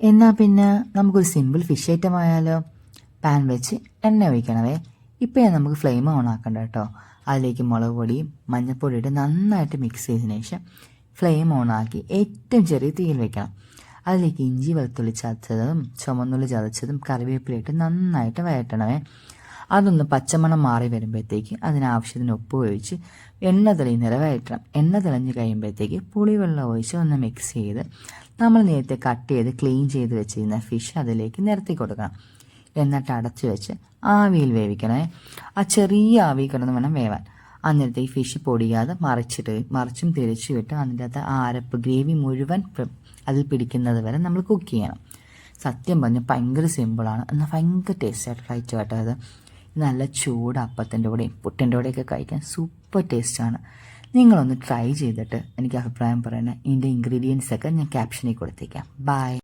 എന്നാൽ പിന്നെ നമുക്കൊരു സിമ്പിൾ ഫിഷ് ഐറ്റം ആയാലോ. പാൻ വെച്ച് എണ്ണ ഒഴിക്കണവേ. ഇപ്പം നമുക്ക് ഫ്ലെയിം ഓൺ ആക്കണ്ട കേട്ടോ. അതിലേക്ക് മുളക് പൊടിയും മഞ്ഞൾപ്പൊടി ഇട്ട് നന്നായിട്ട് മിക്സ് ചെയ്തതിന് ശേഷം ഫ്ലെയിം ഓൺ ആക്കി ഏറ്റവും ചെറിയ തീയിൽ വെക്കണം. അതിലേക്ക് ഇഞ്ചി വെളുത്തുള്ളി ചതച്ചതും ചുമന്നുള്ളി ചതച്ചതും കറിവേപ്പിലയിട്ട് നന്നായിട്ട് വഴറ്റണമേ. അതൊന്ന് പച്ചമണം മാറി വരുമ്പോഴത്തേക്ക് അതിനാവശ്യത്തിന് ഉപ്പ് ഒഴിച്ച് എണ്ണ തെളിയുന്നവരെ വഴറ്റണം. എണ്ണ തെളിഞ്ഞ് കഴിയുമ്പോഴത്തേക്ക് പുളിവെള്ളം ഒഴിച്ച് ഒന്ന് മിക്സ് ചെയ്ത് നമ്മൾ നേരത്തെ കട്ട് ചെയ്ത് ക്ലീൻ ചെയ്ത് വെച്ചിരുന്ന ഫിഷ് അതിലേക്ക് നിരത്തി കൊടുക്കണം. എന്നിട്ട് അടച്ചു വെച്ച് ആവിയിൽ വേവിക്കണേ. ആ ചെറിയ ആവി കിടന്ന് വേണം വേവാൻ. അന്നേരത്തേക്ക് ഫിഷ് പൊടിയാതെ മറിച്ചും തിരിച്ചും ഇട്ട് അതിൻ്റെ അകത്ത് ആ അരപ്പ് ഗ്രേവി മുഴുവൻ അതിൽ പിടിക്കുന്നത് വരെ നമ്മൾ കുക്ക് ചെയ്യണം. സത്യം പറഞ്ഞാൽ ഭയങ്കര സിമ്പിളാണ്, എന്നാൽ ഭയങ്കര ടേസ്റ്റായിട്ട് കഴിച്ചു കേട്ടോ. അത് നല്ല ചൂട് അപ്പത്തിൻ്റെ കൂടെയും പുട്ടിൻ്റെ കൂടെയൊക്കെ കഴിക്കാൻ സൂപ്പർ ടേസ്റ്റാണ്. നിങ്ങളൊന്ന് ട്രൈ ചെയ്തിട്ട് എനിക്ക് അഭിപ്രായം പറയണേ. ഇതിൻ്റെ ഇൻഗ്രീഡിയൻസൊക്കെ ഞാൻ ക്യാപ്ഷനിൽ കൊടുത്തേക്കാം. ബൈ.